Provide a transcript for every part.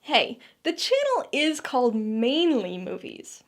Hey, the channel is called Mainely Movies.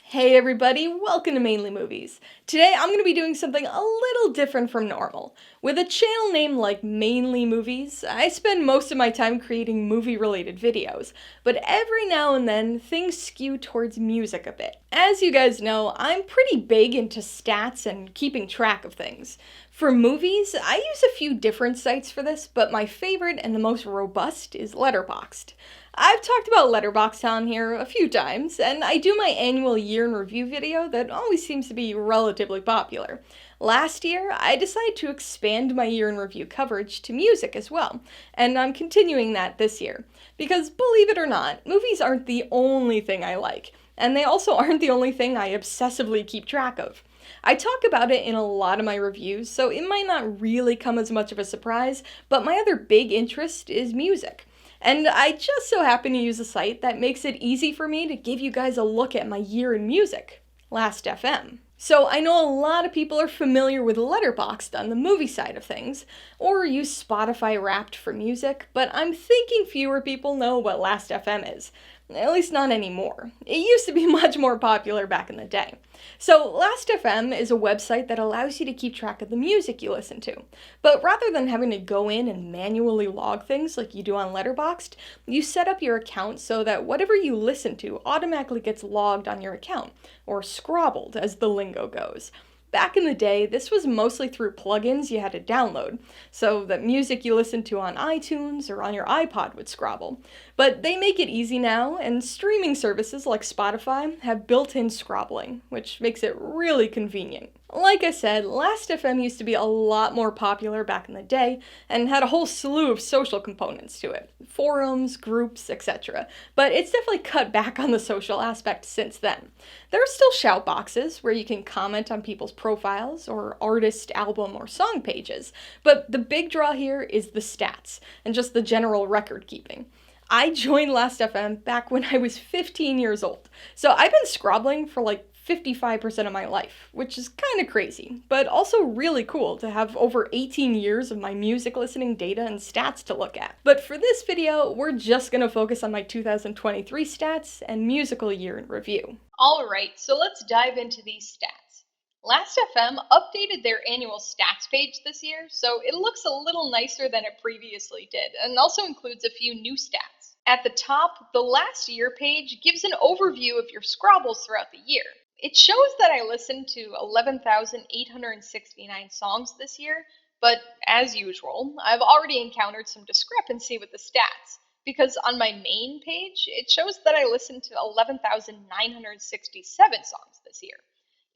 Hey everybody, welcome to Mainly Movies. Today I'm going to be doing something a little different from normal. With a channel name like Mainly Movies, I spend most of my time creating movie-related videos, but every now and then things skew towards music a bit. As you guys know, I'm pretty big into stats and keeping track of things. For movies, I use a few different sites for this, but my favorite and the most robust is Letterboxd. I've talked about Letterboxd on here a few times, and I do my annual year in review video that always seems to be relatively popular. Last year, I decided to expand my year in review coverage to music as well, and I'm continuing that this year. Because believe it or not, movies aren't the only thing I like, and they also aren't the only thing I obsessively keep track of. I talk about it in a lot of my reviews, so it might not really come as much of a surprise, but my other big interest is music. And I just so happen to use a site that makes it easy for me to give you guys a look at my year in music, Last.fm. So I know a lot of people are familiar with Letterboxd on the movie side of things, or use Spotify Wrapped for music, but I'm thinking fewer people know what Last.fm is. At least not anymore. It used to be much more popular back in the day. So Last.fm is a website that allows you to keep track of the music you listen to. But rather than having to go in and manually log things like you do on Letterboxd, you set up your account so that whatever you listen to automatically gets logged on your account, or scrobbled as the lingo goes. Back in the day, this was mostly through plugins you had to download, so that music you listened to on iTunes or on your iPod would scrobble. But they make it easy now, and streaming services like Spotify have built-in scrobbling, which makes it really convenient. Like I said, Last.fm used to be a lot more popular back in the day, and had a whole slew of social components to it. Forums, groups, etc. But it's definitely cut back on the social aspect since then. There are still shout boxes where you can comment on people's profiles, or artist, album, or song pages, but the big draw here is the stats, and just the general record keeping. I joined Last.fm back when I was 15 years old, so I've been scrobbling for like 55% of my life, which is kind of crazy, but also really cool to have over 18 years of my music listening data and stats to look at. But for this video, we're just gonna focus on my 2023 stats and musical year in review. Alright, so let's dive into these stats. Last.fm updated their annual stats page this year, so it looks a little nicer than it previously did, and also includes a few new stats. At the top, the last year page gives an overview of your scrobbles throughout the year. It shows that I listened to 11,869 songs this year, but as usual, I've already encountered some discrepancy with the stats, because on my main page, it shows that I listened to 11,967 songs this year.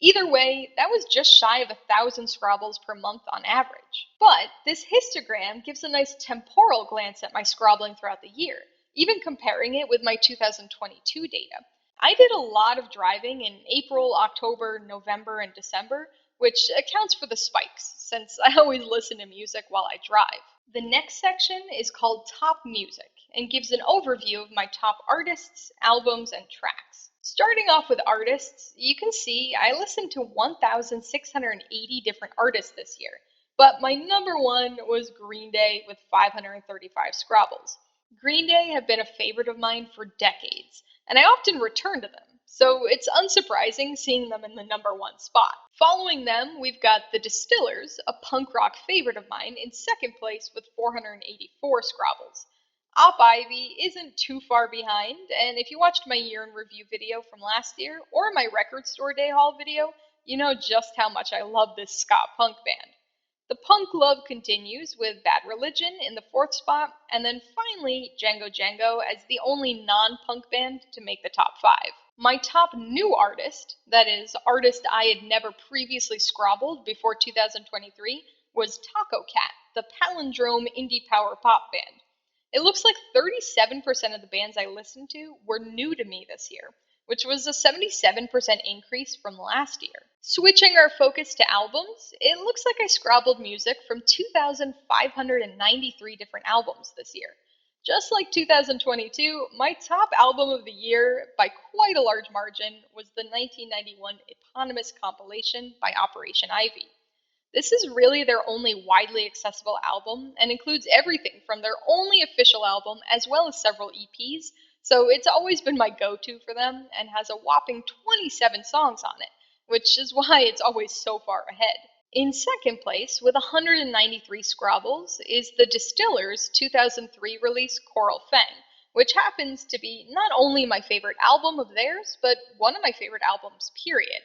Either way, that was just shy of 1,000 scrobbles per month on average. But this histogram gives a nice temporal glance at my scrobbling throughout the year, even comparing it with my 2022 data. I did a lot of driving in April, October, November, and December, which accounts for the spikes, since I always listen to music while I drive. The next section is called Top Music, and gives an overview of my top artists, albums, and tracks. Starting off with artists, you can see I listened to 1,680 different artists this year, but my number one was Green Day with 535 scrobbles. Green Day have been a favorite of mine for decades, and I often return to them, so it's unsurprising seeing them in the number one spot. Following them, we've got The Distillers, a punk rock favorite of mine, in second place with 484 scrobbles. Op Ivy isn't too far behind, and if you watched my year in review video from last year, or my record store day haul video, you know just how much I love this ska punk band. The punk love continues with Bad Religion in the fourth spot, and then finally Django Django as the only non-punk band to make the top 5. My top new artist, that is, artist I had never previously scrobbled before 2023, was Taco Cat, the palindrome indie power pop band. It looks like 37% of the bands I listened to were new to me this year, which was a 77% increase from last year. Switching our focus to albums, it looks like I scrobbled music from 2,593 different albums this year. Just like 2022, my top album of the year, by quite a large margin, was the 1991 eponymous compilation by Operation Ivy. This is really their only widely accessible album and includes everything from their only official album as well as several EPs, so it's always been my go to for them and has a whopping 27 songs on it, which is why it's always so far ahead. In second place, with 193 Scrabbles, is the Distillers' 2003 release Coral Fang, which happens to be not only my favorite album of theirs, but one of my favorite albums, period.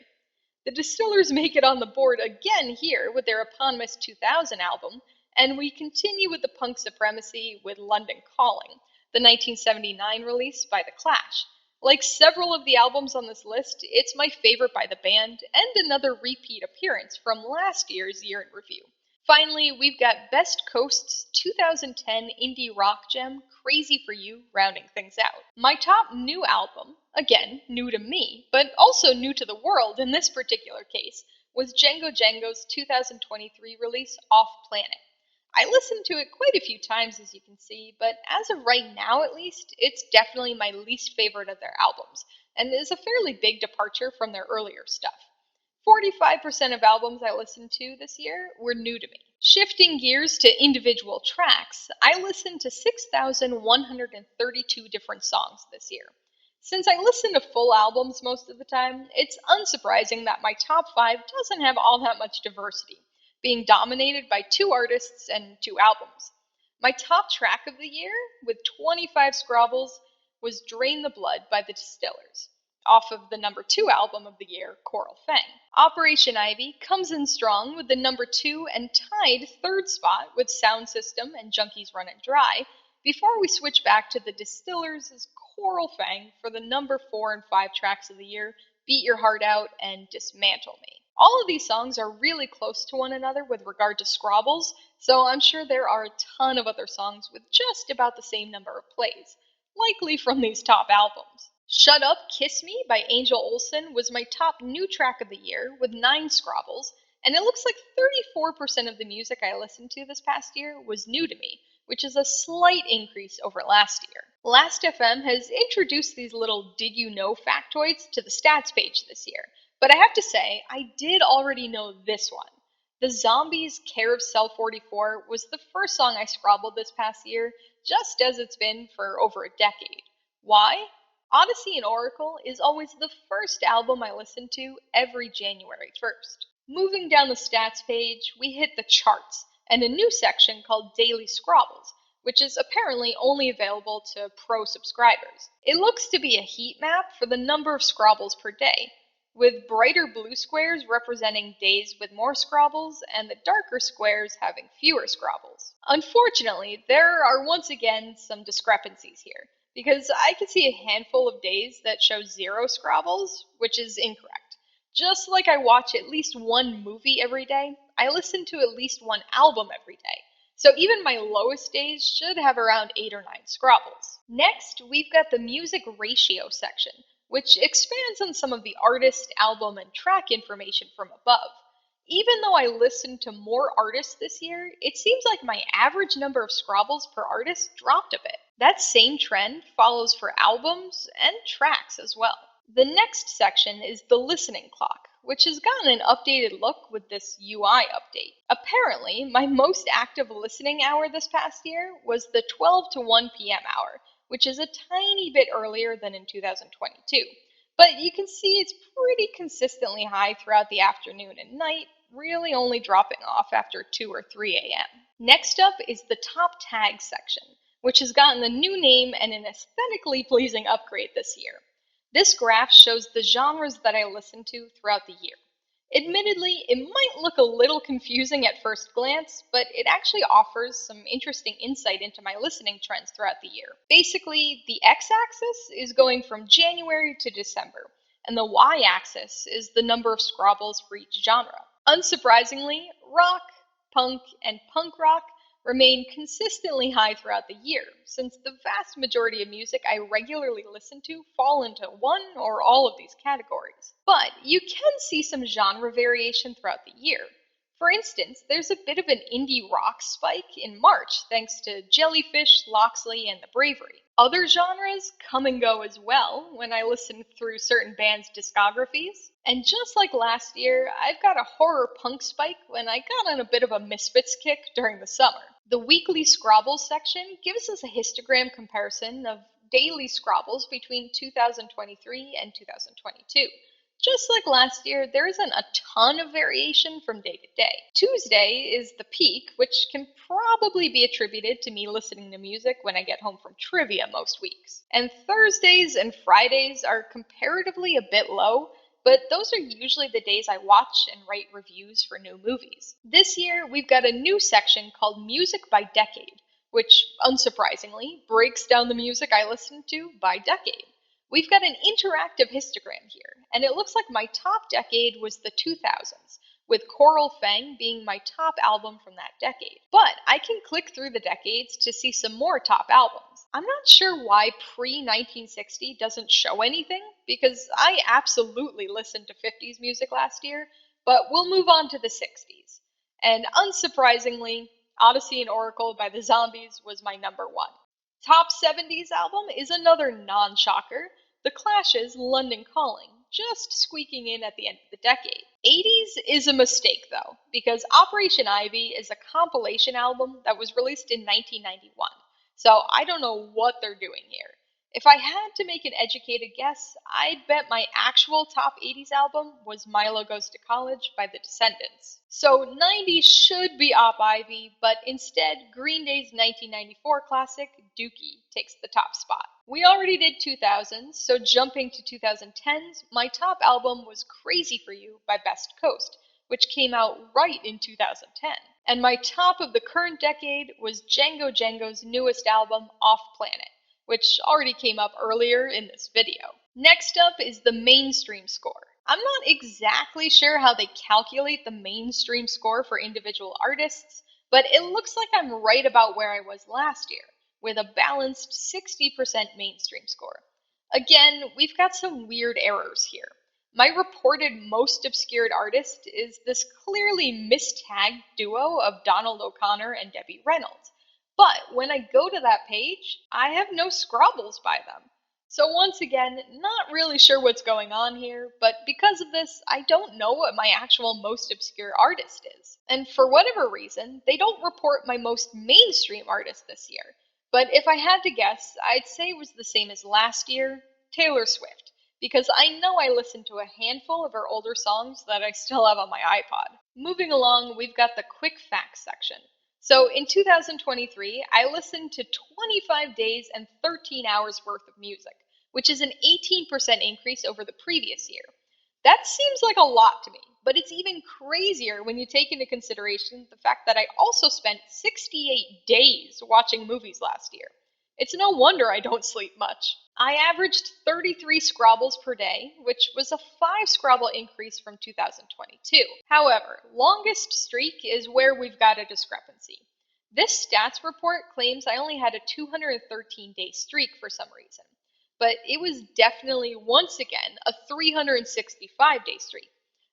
The Distillers make it on the board again here with their eponymous 2000 album, and we continue with the punk supremacy with London Calling, the 1979 release by The Clash. Like several of the albums on this list, it's my favorite by the band, and another repeat appearance from last year's Year in Review. Finally, we've got Best Coast's 2010 indie rock gem, Crazy for You, rounding things out. My top new album, again, new to me, but also new to the world in this particular case, was Django Django's 2023 release, Off Planet. I listened to it quite a few times, as you can see, but as of right now at least, it's definitely my least favorite of their albums, and is a fairly big departure from their earlier stuff. 45% of albums I listened to this year were new to me. Shifting gears to individual tracks, I listened to 6,132 different songs this year. Since I listen to full albums most of the time, it's unsurprising that my top 5 doesn't have all that much diversity, being dominated by 2 artists and 2 albums. My top track of the year, with 25 Scrabbles, was Drain the Blood by the Distillers, off of the number 2 album of the year, Coral Fang. Operation Ivy comes in strong with the number 2 and tied third spot with Sound System and Junkies Runnin' Dry, before we switch back to the Distillers' Coral Fang for the number 4 and 5 tracks of the year, Beat Your Heart Out and Dismantle Me. All of these songs are really close to one another with regard to Scrabbles, so I'm sure there are a ton of other songs with just about the same number of plays, likely from these top albums. Shut Up, Kiss Me by Angel Olsen was my top new track of the year with 9 Scrabbles, and it looks like 34% of the music I listened to this past year was new to me, which is a slight increase over last year. Last.fm has introduced these little did you know factoids to the stats page this year, but I have to say, I did already know this one. The Zombies' Care of Cell 44 was the first song I scrabbled this past year, just as it's been for over a decade. Why? Odyssey and Oracle is always the first album I listen to every January 1st. Moving down the stats page, we hit the charts and a new section called Daily Scrabbles, which is apparently only available to pro subscribers. It looks to be a heat map for the number of Scrabbles per day, with brighter blue squares representing days with more Scrabbles and the darker squares having fewer Scrabbles. Unfortunately, there are once again some discrepancies here, because I can see a handful of days that show 0 Scrabbles, which is incorrect. Just like I watch at least one movie every day, I listen to at least one album every day. So even my lowest days should have around 8 or 9 Scrabbles. Next, we've got the music ratio section, which expands on some of the artist, album, and track information from above. Even though I listened to more artists this year, it seems like my average number of Scrabbles per artist dropped a bit. That same trend follows for albums and tracks as well. The next section is the listening clock, which has gotten an updated look with this UI update. Apparently, my most active listening hour this past year was the 12 to 1 p.m. hour, which is a tiny bit earlier than in 2022. But you can see it's pretty consistently high throughout the afternoon and night, really only dropping off after 2 or 3 a.m. Next up is the top tag section, which has gotten a new name and an aesthetically pleasing upgrade this year. This graph shows the genres that I listen to throughout the year. Admittedly, it might look a little confusing at first glance, but it actually offers some interesting insight into my listening trends throughout the year. Basically, the x-axis is going from January to December, and the y-axis is the number of Scrabbles for each genre. Unsurprisingly, rock, punk, and punk rock remain consistently high throughout the year, since the vast majority of music I regularly listen to fall into one or all of these categories. But you can see some genre variation throughout the year. For instance, there's a bit of an indie rock spike in March thanks to Jellyfish, Loxley, and The Bravery. Other genres come and go as well when I listen through certain bands' discographies. And just like last year, I've got a horror punk spike when I got on a bit of a Misfits kick during the summer. The weekly Scrabbles section gives us a histogram comparison of daily Scrabbles between 2023 and 2022. Just like last year, there isn't a ton of variation from day to day. Tuesday is the peak, which can probably be attributed to me listening to music when I get home from trivia most weeks. And Thursdays and Fridays are comparatively a bit low, but those are usually the days I watch and write reviews for new movies. This year, we've got a new section called Music by Decade, which, unsurprisingly, breaks down the music I listen to by decade. We've got an interactive histogram here, and it looks like my top decade was the 2000s, with Coral Fang being my top album from that decade. But I can click through the decades to see some more top albums. I'm not sure why pre 1960 doesn't show anything, because I absolutely listened to 50s music last year, but we'll move on to the 60s. And unsurprisingly, Odyssey and Oracle by the Zombies was my number one. Top 70s album is another non shocker, The Clash's London Calling, just squeaking in at the end of the decade. 80s is a mistake though, because Operation Ivy is a compilation album that was released in 1991, so I don't know what they're doing here. If I had to make an educated guess, I'd bet my actual top 80s album was Milo Goes to College by The Descendants. So 90s should be Op Ivy, but instead, Green Day's 1994 classic, Dookie, takes the top spot. We already did 2000s, so jumping to 2010s, my top album was Crazy for You by Best Coast, which came out right in 2010. And my top of the current decade was Django Django's newest album, Off Planet, which already came up earlier in this video. Next up is the mainstream score. I'm not exactly sure how they calculate the mainstream score for individual artists, but it looks like I'm right about where I was last year, with a balanced 60% mainstream score. Again, we've got some weird errors here. My reported most obscured artist is this clearly mistagged duo of Donald O'Connor and Debbie Reynolds. But when I go to that page, I have no Scrabbles by them. So once again, not really sure what's going on here, but because of this, I don't know what my actual most obscure artist is. And for whatever reason, they don't report my most mainstream artist this year. But if I had to guess, I'd say it was the same as last year, Taylor Swift, because I know I listened to a handful of her older songs that I still have on my iPod. Moving along, we've got the quick facts section. So in 2023, I listened to 25 days and 13 hours worth of music, which is an 18% increase over the previous year. That seems like a lot to me, but it's even crazier when you take into consideration the fact that I also spent 68 days watching movies last year. It's no wonder I don't sleep much. I averaged 33 Scrabbles per day, which was a 5 Scrabble increase from 2022. However, longest streak is where we've got a discrepancy. This stats report claims I only had a 213-day streak for some reason, but it was definitely, once again, a 365-day streak.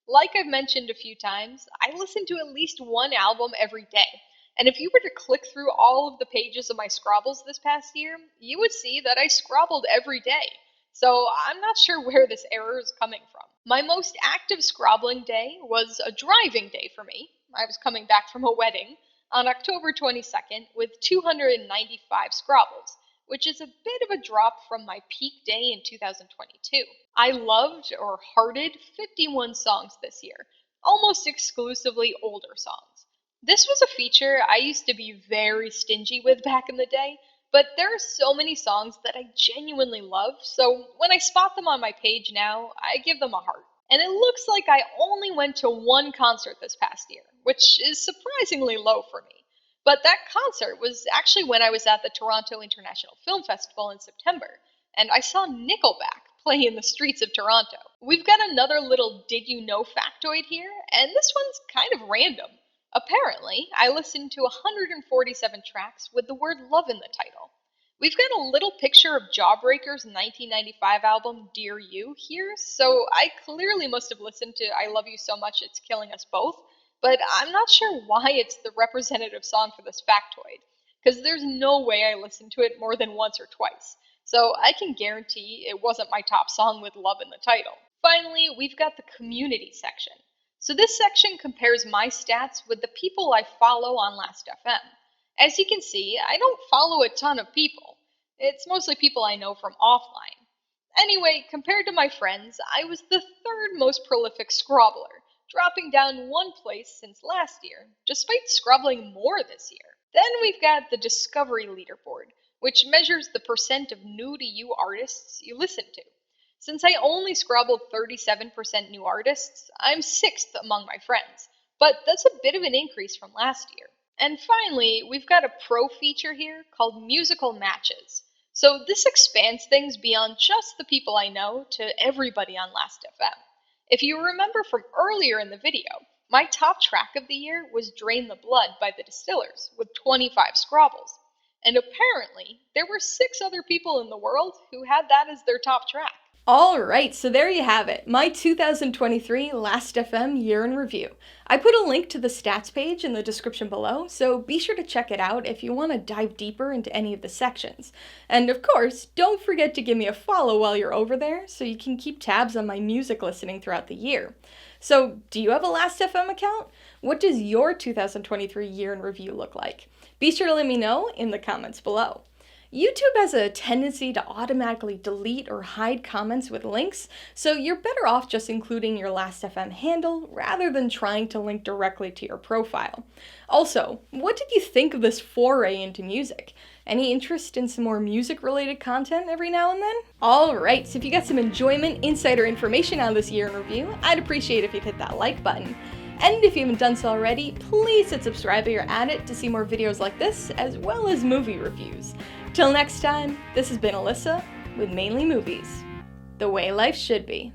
Like I've mentioned a few times, I listen to at least one album every day. And if you were to click through all of the pages of my Scrabbles this past year, you would see that I Scrabbled every day. So I'm not sure where this error is coming from. My most active Scrabbling day was a driving day for me. I was coming back from a wedding on October 22nd with 295 Scrabbles, which is a bit of a drop from my peak day in 2022. I loved or hearted 51 songs this year, almost exclusively older songs. This was a feature I used to be very stingy with back in the day, but there are so many songs that I genuinely love, so when I spot them on my page now, I give them a heart. And it looks like I only went to one concert this past year, which is surprisingly low for me. But that concert was actually when I was at the Toronto International Film Festival in September, and I saw Nickelback play in the streets of Toronto. We've got another little did you know factoid here, and this one's kind of random. Apparently, I listened to 147 tracks with the word love in the title. We've got a little picture of Jawbreaker's 1995 album, Dear You, here, so I clearly must have listened to I Love You So Much It's Killing Us Both, but I'm not sure why it's the representative song for this factoid, because there's no way I listened to it more than once or twice, so I can guarantee it wasn't my top song with love in the title. Finally, we've got the community section. So this section compares my stats with the people I follow on Last.fm. As you can see, I don't follow a ton of people. It's mostly people I know from offline. Anyway, compared to my friends, I was the third most prolific scrobbler, dropping down one place since last year, despite scrobbling more this year. Then we've got the Discovery Leaderboard, which measures the percent of new to you artists you listen to. Since I only scrobbled 37% new artists, I'm sixth among my friends, but that's a bit of an increase from last year. And finally, we've got a pro feature here called Musical Matches. So this expands things beyond just the people I know to everybody on Last.fm. If you remember from earlier in the video, my top track of the year was Drain the Blood by the Distillers with 25 scrobbles. And apparently, there were 6 other people in the world who had that as their top track. Alright, so there you have it, my 2023 Last.fm year in review. I put a link to the stats page in the description below, so be sure to check it out if you want to dive deeper into any of the sections. And of course, don't forget to give me a follow while you're over there so you can keep tabs on my music listening throughout the year. So, do you have a Last.fm account? What does your 2023 year in review look like? Be sure to let me know in the comments below. YouTube has a tendency to automatically delete or hide comments with links, so you're better off just including your Last.fm handle rather than trying to link directly to your profile. Also, what did you think of this foray into music? Any interest in some more music-related content every now and then? Alright, so if you got some enjoyment, insider information out of this year in review, I'd appreciate if you'd hit that like button. And if you haven't done so already, please hit subscribe while you're at it to see more videos like this, as well as movie reviews. Till next time, this has been Alyssa with Mainly Movies, the way life should be.